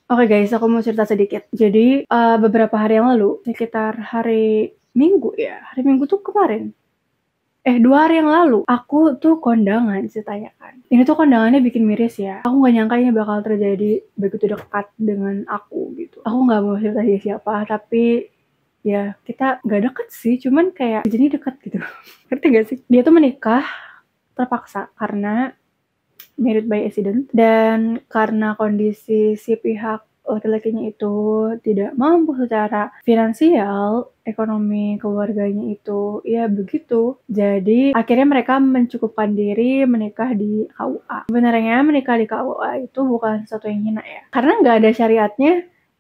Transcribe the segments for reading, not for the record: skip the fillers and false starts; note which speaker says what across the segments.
Speaker 1: Oke guys, aku mau cerita sedikit. Jadi, beberapa hari yang lalu, sekitar hari Minggu ya, hari Minggu tuh kemarin, 2 hari yang lalu, aku tuh kondangan ceritanya kan. Ini tuh kondangannya bikin miris ya. Aku nggak nyangka ini bakal terjadi begitu dekat dengan aku gitu. Aku nggak mau cerita dia siapa, tapi ya kita nggak deket sih, cuman kayak jadi dekat gitu. Ngerti nggak sih? Dia tuh menikah terpaksa karena married by accident, dan karena kondisi si pihak laki-lakinya itu tidak mampu secara finansial, ekonomi keluarganya itu ya begitu. Jadi akhirnya mereka mencukupkan diri menikah di KUA. Sebenarnya menikah di KUA itu bukan sesuatu yang hina ya, karena nggak ada syariatnya.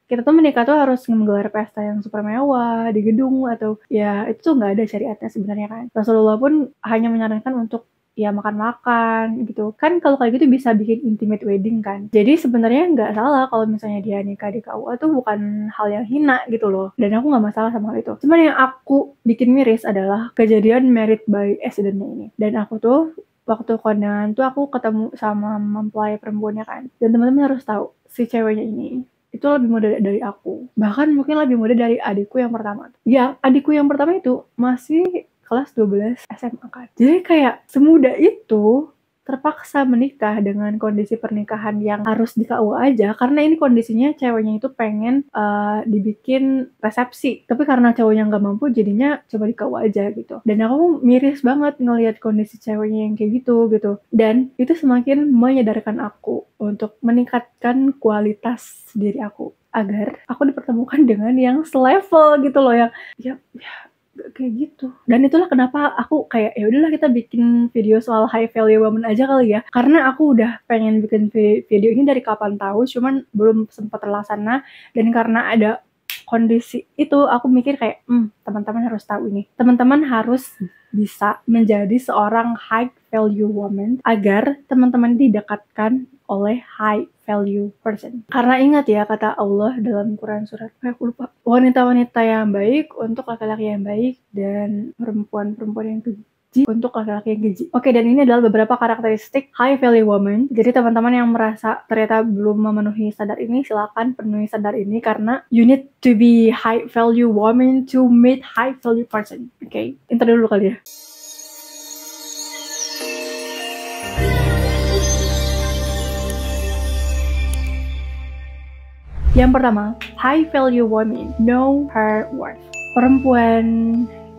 Speaker 1: Kita tuh menikah tuh harus menggelar pesta yang super mewah di gedung, atau ya itu tuh nggak ada syariatnya sebenarnya kan. Rasulullah pun hanya menyarankan untuk ya makan-makan gitu kan. Kalau kayak gitu bisa bikin intimate wedding kan. Jadi sebenarnya nggak salah kalau misalnya dia nikah di KUA tuh bukan hal yang hina gitu loh, dan aku nggak masalah sama hal itu. Cuman yang aku bikin miris adalah kejadian married by accident-nya ini. Dan aku tuh waktu kondangan tuh aku ketemu sama mempelai perempuannya kan, dan teman-teman harus tahu si ceweknya ini itu lebih muda dari aku, bahkan mungkin lebih muda dari adikku yang pertama. Ya, adikku yang pertama itu masih kelas 12 SMA kan. Jadi kayak semuda itu terpaksa menikah dengan kondisi pernikahan yang harus di KUA aja, karena ini kondisinya ceweknya itu pengen dibikin resepsi, tapi karena cowoknya nggak mampu jadinya coba di KUA aja gitu. Dan aku miris banget ngelihat kondisi ceweknya yang kayak gitu, dan itu semakin menyadarkan aku untuk meningkatkan kualitas diri aku agar aku dipertemukan dengan yang selevel gitu loh, yang ya kayak gitu. Dan itulah kenapa aku kayak ya udahlah kita bikin video soal high value woman aja kali ya, karena aku udah pengen bikin video ini dari kapan tahu, cuman belum sempat terlaksana. Dan karena ada kondisi itu aku mikir kayak teman-teman harus tahu ini, teman-teman harus bisa menjadi seorang high value woman agar teman-teman didekatkan oleh high value person. Karena ingat ya kata Allah dalam Quran surat, aku lupa, wanita-wanita yang baik untuk laki-laki yang baik, dan perempuan-perempuan yang keji untuk laki-laki yang keji. Oke, dan ini adalah beberapa karakteristik high value woman. Jadi teman-teman yang merasa ternyata belum memenuhi standar ini, silakan penuhi standar ini, karena you need to be high value woman to meet high value person. Oke, intro dulu kali ya. Yang pertama, high value women know her worth. Perempuan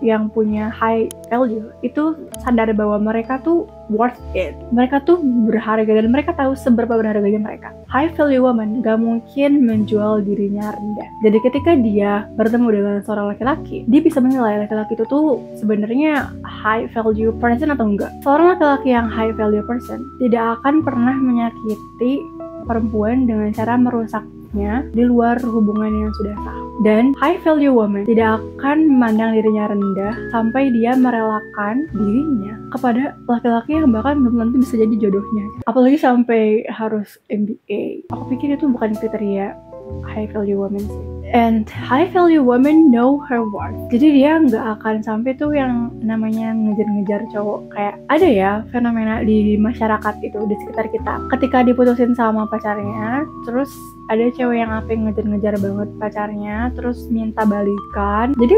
Speaker 1: yang punya high value itu sadar bahwa mereka tuh worth it. Mereka tuh berharga dan mereka tahu seberapa berharganya mereka. High value woman gak mungkin menjual dirinya rendah. Jadi ketika dia bertemu dengan seorang laki-laki, dia bisa menilai laki-laki itu tuh sebenarnya high value person atau enggak. Seorang laki-laki yang high value person tidak akan pernah menyakiti perempuan dengan cara merusaknya di luar hubungan yang sudah sah. Dan high value woman tidak akan memandang dirinya rendah sampai dia merelakan dirinya kepada laki-laki yang bahkan belum tentu bisa jadi jodohnya. Apalagi sampai harus MBA. Aku pikir itu bukan kriteria high value woman sih. And high value woman know her worth. Jadi dia nggak akan sampai tuh yang namanya ngejar-ngejar cowok. Kayak ada ya fenomena di masyarakat itu, di sekitar kita. Ketika diputusin sama pacarnya, terus ada cewek yang apa ngejar-ngejar banget pacarnya, terus minta balikan. Jadi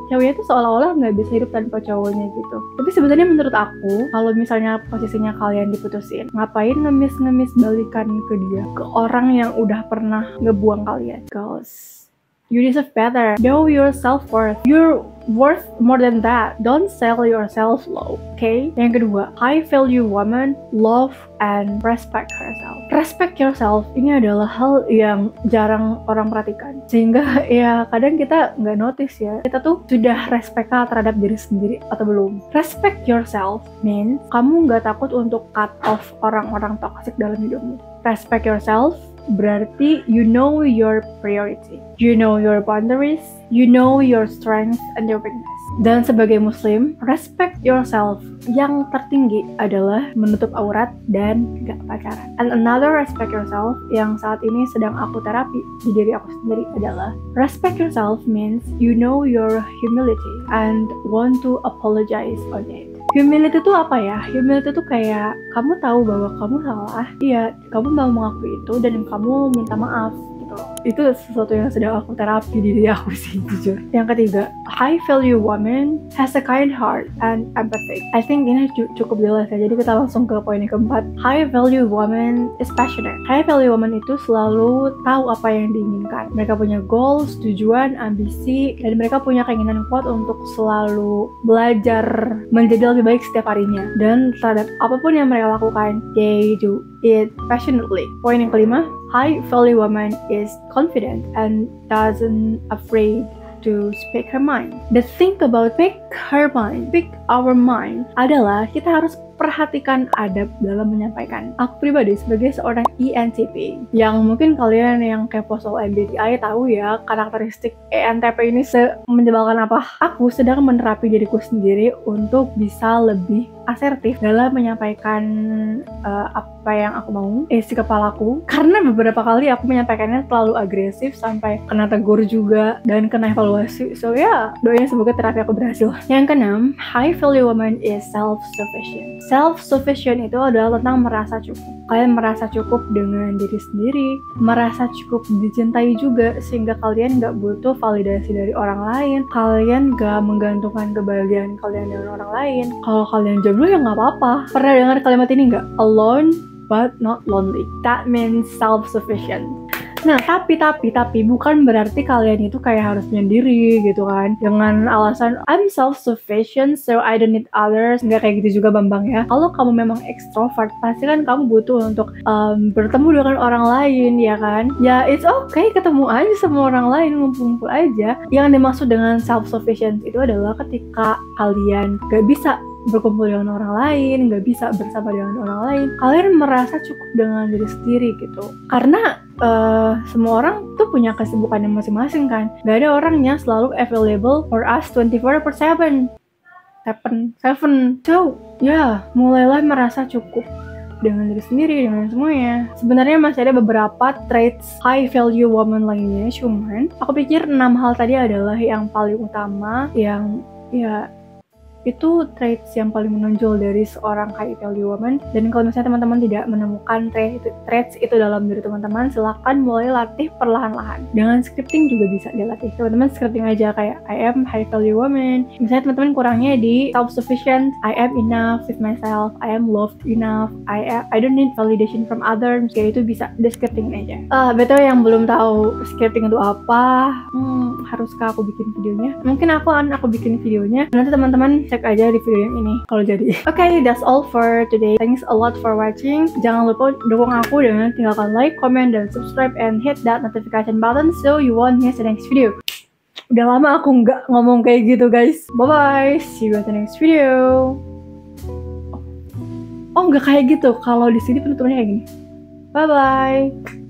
Speaker 1: ceweknya tuh seolah-olah nggak bisa hidup tanpa cowoknya gitu. Tapi sebenarnya menurut aku, kalau misalnya posisinya kalian diputusin, ngapain ngemis-ngemis balikan ke dia, ke orang yang udah pernah ngebuang kalian? Girls, you deserve better. Know your self-worth. You're worth more than that. Don't sell yourself low, okay? Yang kedua, high value woman love and respect herself. Respect yourself ini adalah hal yang jarang orang perhatikan, sehingga ya kadang kita nggak notice ya, kita tuh sudah respect terhadap diri sendiri atau belum. Respect yourself means kamu nggak takut untuk cut off orang-orang toxic dalam hidupmu. Respect yourself berarti you know your priority, you know your boundaries, you know your strengths and your weakness. Dan sebagai muslim, respect yourself yang tertinggi adalah menutup aurat dan gak pacaran. And another respect yourself yang saat ini sedang aku terapi di diri aku sendiri adalah respect yourself means you know your humility and want to apologize on it. Humility itu apa ya? Humility itu kayak kamu tahu bahwa kamu salah, iya, kamu mau mengakui itu dan kamu minta maaf gitu. gitu. Itu sesuatu yang sedang aku terapi di diri aku sih, jujur. Yang ketiga, high value woman has a kind heart and empathy. I think ini cukup jelas ya. Jadi kita langsung ke poin yang keempat. High value woman is passionate. High value woman itu selalu tahu apa yang diinginkan. Mereka punya goals, tujuan, ambisi, dan mereka punya keinginan kuat untuk selalu belajar menjadi lebih baik setiap harinya. Dan terhadap apapun yang mereka lakukan, they do it passionately. Poin yang kelima, high value woman is confident and doesn't afraid to speak her mind. The thing about speak our mind adalah kita harus perhatikan adab dalam menyampaikan. Aku pribadi sebagai seorang ENTP yang mungkin kalian yang kepo soal MBTI tahu ya, karakteristik ENTP ini menyebalkan apa. Aku sedang menerapi diriku sendiri untuk bisa lebih asertif dalam menyampaikan apa yang aku mau isi kepalaku, karena beberapa kali aku menyampaikannya terlalu agresif sampai kena tegur juga dan kena evaluasi. So ya, doain semoga terapi aku berhasil. Yang keenam, high value woman is self-sufficient. Self-sufficient itu adalah tentang merasa cukup. Kalian merasa cukup dengan diri sendiri, merasa cukup dicintai juga, sehingga kalian gak butuh validasi dari orang lain. Kalian gak menggantungkan kebahagiaan kalian dengan orang lain. Kalau kalian jomblo ya gak apa-apa. Pernah dengar kalimat ini gak? Alone but not lonely. That means self-sufficient. Nah, tapi bukan berarti kalian itu kayak harus menyendiri gitu kan, dengan alasan I'm self-sufficient so I don't need others. Nggak kayak gitu juga Bambang ya. Kalau kamu memang extrovert, pasti kan kamu butuh untuk bertemu dengan orang lain ya kan. Ya it's okay, ketemu aja sama orang lain, ngumpul-ngumpul aja. Yang dimaksud dengan self-sufficient itu adalah ketika kalian gak bisa berkumpul dengan orang lain, gak bisa bersama dengan orang lain, kalian merasa cukup dengan diri sendiri gitu. Karena semua orang tuh punya kesibukannya masing-masing kan. Gak ada orang yang selalu available for us 24/7. So, ya, mulailah merasa cukup dengan diri sendiri, dengan semuanya. Sebenarnya masih ada beberapa traits high value woman lainnya, cuman aku pikir 6 hal tadi adalah yang paling utama, yang ya itu traits yang paling menonjol dari seorang high value woman. Dan kalau misalnya teman-teman tidak menemukan traits itu dalam diri teman-teman, silakan mulai latih perlahan-lahan. Dengan scripting juga bisa dilatih. Teman-teman scripting aja kayak I am high value woman. Misalnya teman-teman kurangnya di self-sufficient, I am enough with myself, I am loved enough, I don't need validation from others. Kayak itu bisa di scripting aja. Betul, yang belum tahu scripting itu apa, haruskah aku bikin videonya? Mungkin aku bikin videonya. Nanti teman-teman cek aja di video yang ini kalau jadi. Okay, that's all for today. Thanks a lot for watching. Jangan lupa dukung aku dengan tinggalkan like, comment, dan subscribe, and hit that notification button so you won't miss the next video. Udah lama aku nggak ngomong kayak gitu guys. Bye bye, see you at the next video. Oh nggak kayak gitu. Kalau di sini penutupannya kayak gini. Bye bye.